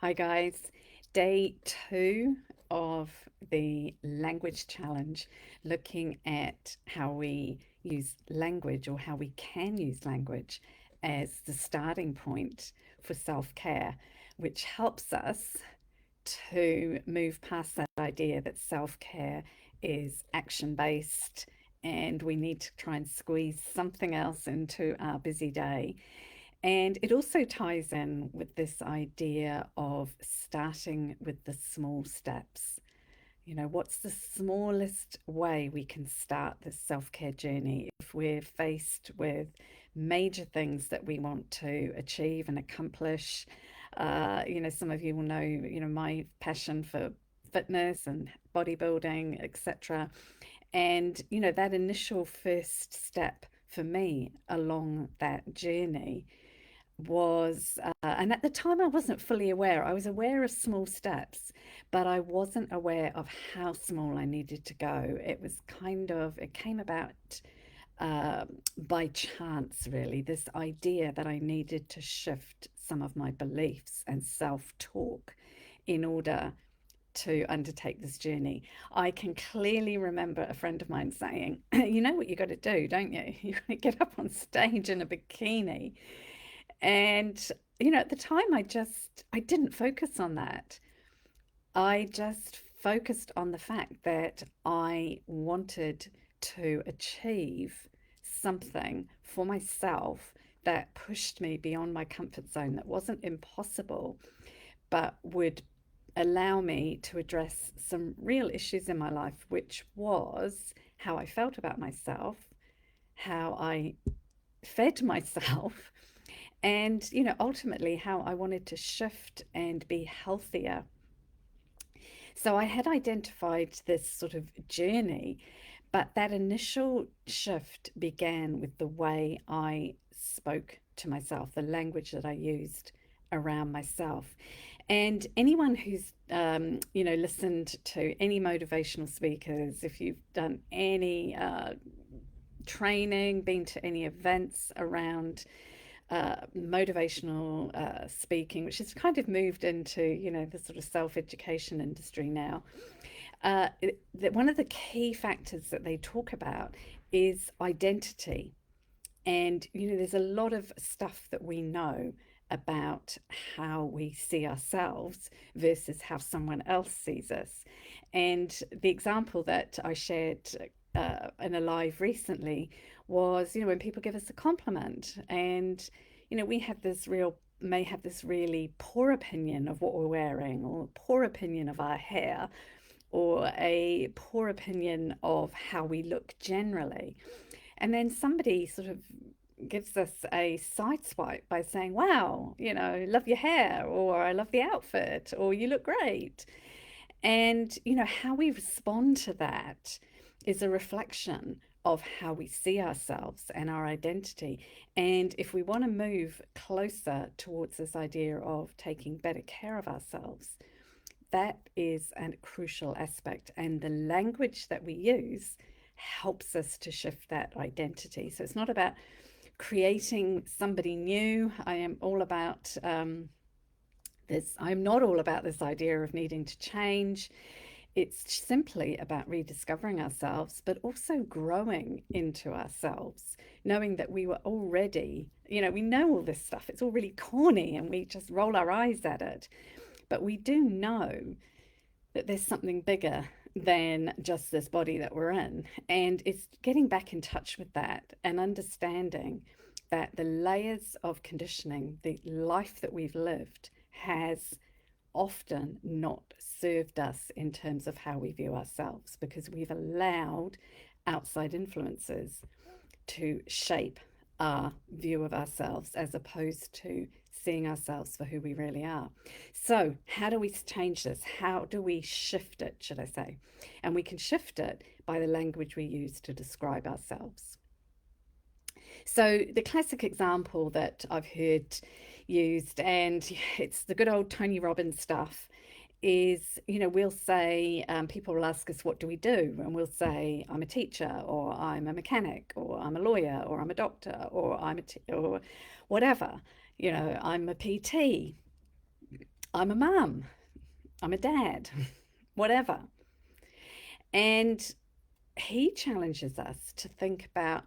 Hi guys, day two of the language challenge, looking at how we use language or how we can use language as the starting point for self-care, which helps us to move past that idea that self-care is action-based and we need to try and squeeze something else into our busy day. And it also ties in with this idea of starting with the small steps. What's the smallest way we can start this self care journey if we're faced with major things that we want to achieve and accomplish? Some of you will know, my passion for fitness and bodybuilding, etc. And, that initial first step for me along that journey and at the time I wasn't fully aware. I was aware of small steps, but I wasn't aware of how small I needed to go. It came about by chance, really, this idea that I needed to shift some of my beliefs and self-talk in order to undertake this journey. I can clearly remember a friend of mine saying, you know what you got to do, don't you? You got to get up on stage in a bikini and, at the time, I didn't focus on that. I just focused on the fact that I wanted to achieve something for myself that pushed me beyond my comfort zone, that wasn't impossible, but would allow me to address some real issues in my life, which was how I felt about myself, how I fed myself, and ultimately how I wanted to shift and be healthier. So I had identified this sort of journey, but that initial shift began with the way I spoke to myself, the language that I used around myself. And anyone who's listened to any motivational speakers, if you've done any training, been to any events around motivational speaking, which has kind of moved into, the sort of self-education industry now. One of the key factors that they talk about is identity. And, there's a lot of stuff that we know about how we see ourselves versus how someone else sees us. And the example that I shared in a live recently was, when people give us a compliment and, we have this real may have this really poor opinion of what we're wearing or a poor opinion of our hair or a poor opinion of how we look generally. And then somebody sort of gives us a side swipe by saying, wow, love your hair, or I love the outfit, or you look great. And, how we respond to that is a reflection of how we see ourselves and our identity. And if we want to move closer towards this idea of taking better care of ourselves, that is a crucial aspect. And the language that we use helps us to shift that identity. So it's not about creating somebody new. I'm not all about this idea of needing to change. It's simply about rediscovering ourselves, but also growing into ourselves, knowing that we were already, we know all this stuff. It's all really corny and we just roll our eyes at it. But we do know that there's something bigger than just this body that we're in. And it's getting back in touch with that and understanding that the layers of conditioning, the life that we've lived, has often not served us in terms of how we view ourselves because we've allowed outside influences to shape our view of ourselves as opposed to seeing ourselves for who we really are. So, how do we change this? How do we shift it, should I say? And we can shift it by the language we use to describe ourselves. So, the classic example that I've heard used, and it's the good old Tony Robbins stuff, is, we'll say, people will ask us, what do we do? And we'll say, I'm a teacher, or I'm a mechanic, or I'm a lawyer, or I'm a doctor, or or whatever, I'm a PT. I'm a mum, I'm a dad, whatever. And he challenges us to think about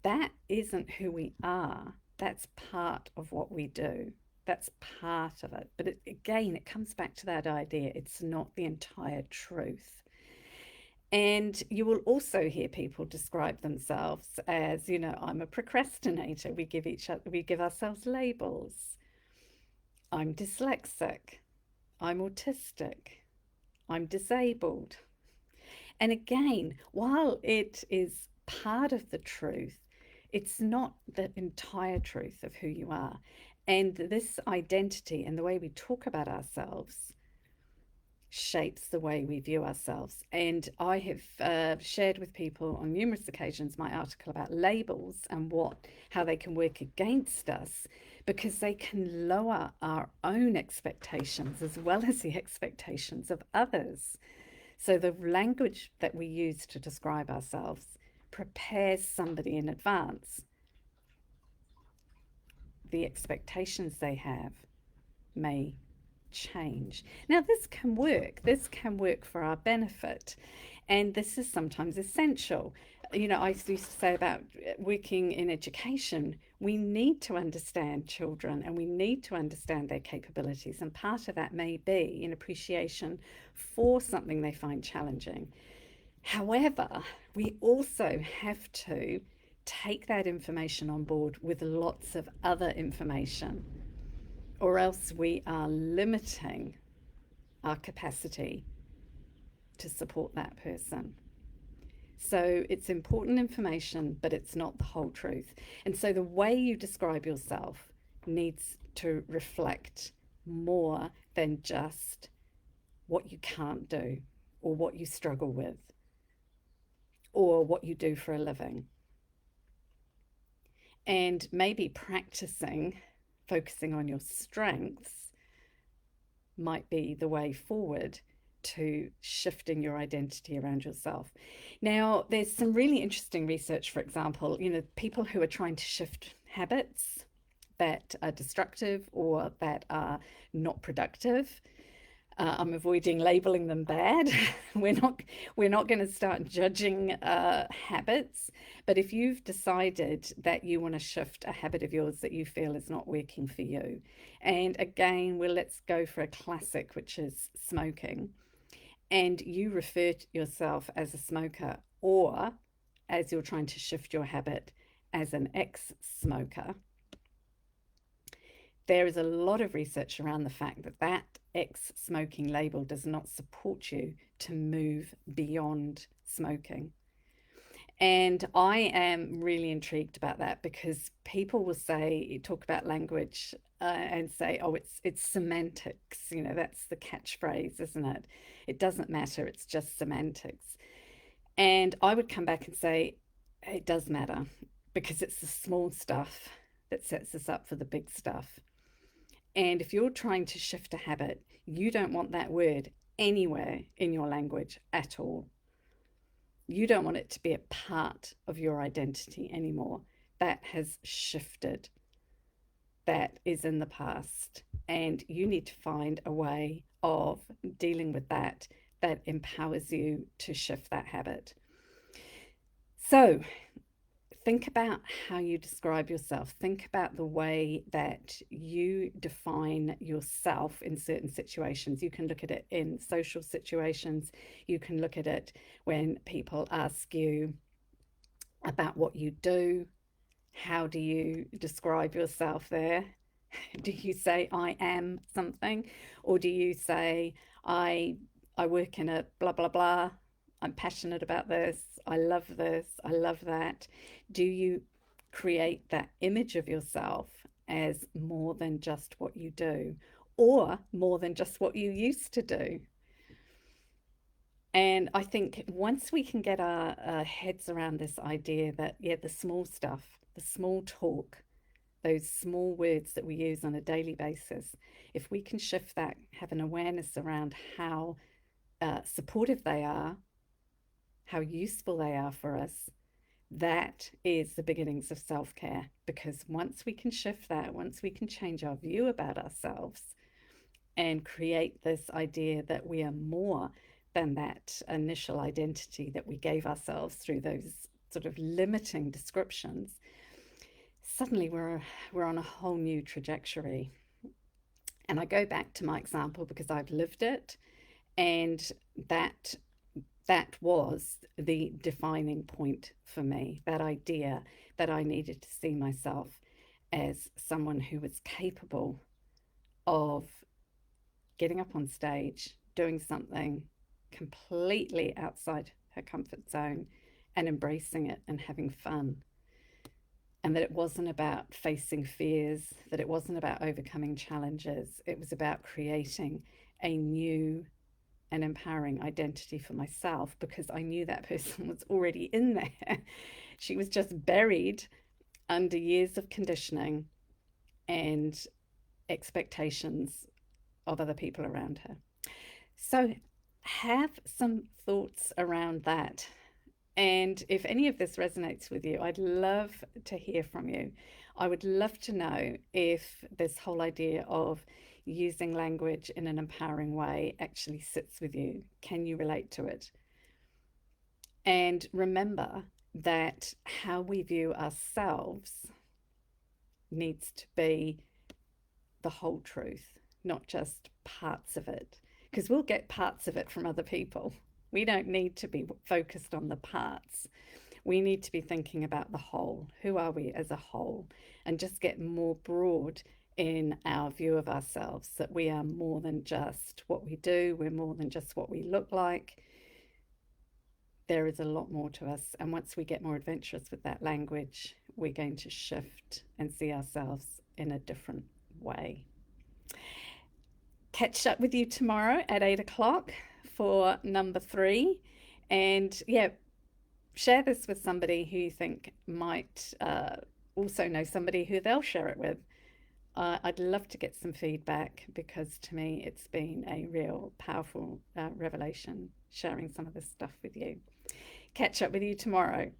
that isn't who we are. That's part of what we do. That's part of it. But again, it comes back to that idea it's not the entire truth. And you will also hear people describe themselves as, I'm a procrastinator. We give ourselves labels. I'm dyslexic. I'm autistic. I'm disabled. And again, while it is part of the truth, it's not the entire truth of who you are. And this identity and the way we talk about ourselves shapes the way we view ourselves. And I have shared with people on numerous occasions my article about labels and how they can work against us because they can lower our own expectations as well as the expectations of others. So the language that we use to describe ourselves prepares somebody in advance. The expectations they have may change. Now, this can work. This can work for our benefit. And this is sometimes essential. I used to say about working in education, we need to understand children and we need to understand their capabilities. And part of that may be an appreciation for something they find challenging. However, we also have to take that information on board with lots of other information, or else we are limiting our capacity to support that person. So it's important information, but it's not the whole truth. And so the way you describe yourself needs to reflect more than just what you can't do or what you struggle with or what you do for a living. And maybe focusing on your strengths might be the way forward to shifting your identity around yourself. Now, there's some really interesting research, for example, people who are trying to shift habits that are destructive or that are not productive. I'm avoiding labeling them bad. we're not going to start judging habits, but if you've decided that you want to shift a habit of yours that you feel is not working for you, and again, let's go for a classic, which is smoking, and you refer to yourself as a smoker, or as you're trying to shift your habit as an ex-smoker, there is a lot of research around the fact that ex-smoking label does not support you to move beyond smoking. And I am really intrigued about that because people will talk about language and say, oh, it's semantics. That's the catchphrase, isn't it? It doesn't matter. It's just semantics. And I would come back and say, it does matter because it's the small stuff that sets us up for the big stuff. And if you're trying to shift a habit, you don't want that word anywhere in your language at all. You don't want it to be a part of your identity anymore. That has shifted. That is in the past. And you need to find a way of dealing with that empowers you to shift that habit. So think about how you describe yourself. Think about the way that you define yourself in certain situations. You can look at it in social situations. You can look at it when people ask you about what you do. How do you describe yourself there? Do you say, I am something? Or do you say, I work in a blah, blah, blah. I'm passionate about this. I love this. I love that. Do you create that image of yourself as more than just what you do or more than just what you used to do? And I think once we can get our heads around this idea that, the small stuff, the small talk, those small words that we use on a daily basis, if we can shift that, have an awareness around how supportive they are, how useful they are for us, that is the beginnings of self-care. Because once we can shift that, once we can change our view about ourselves, and create this idea that we are more than that initial identity that we gave ourselves through those sort of limiting descriptions, suddenly we're on a whole new trajectory. And I go back to my example because I've lived it, and that that was the defining point for me, that idea that I needed to see myself as someone who was capable of getting up on stage, doing something completely outside her comfort zone and embracing it and having fun. And that it wasn't about facing fears, that it wasn't about overcoming challenges. It was about creating a new and empowering identity for myself because I knew that person was already in there. She was just buried under years of conditioning and expectations of other people around her. So, have some thoughts around that. And if any of this resonates with you, I'd love to hear from you. I would love to know if this whole idea of using language in an empowering way actually sits with you. Can you relate to it? And remember that how we view ourselves needs to be the whole truth, not just parts of it, because we'll get parts of it from other people. We don't need to be focused on the parts. We need to be thinking about the whole. Who are we as a whole? And just get more broad in our view of ourselves, that we are more than just what we do, we're more than just what we look like. There is a lot more to us. And once we get more adventurous with that language, we're going to shift and see ourselves in a different way. Catch up with you tomorrow at 8 o'clock for number 3. And yeah, share this with somebody who you think might also know somebody who they'll share it with. I'd love to get some feedback because to me it's been a real powerful revelation sharing some of this stuff with you. Catch up with you tomorrow.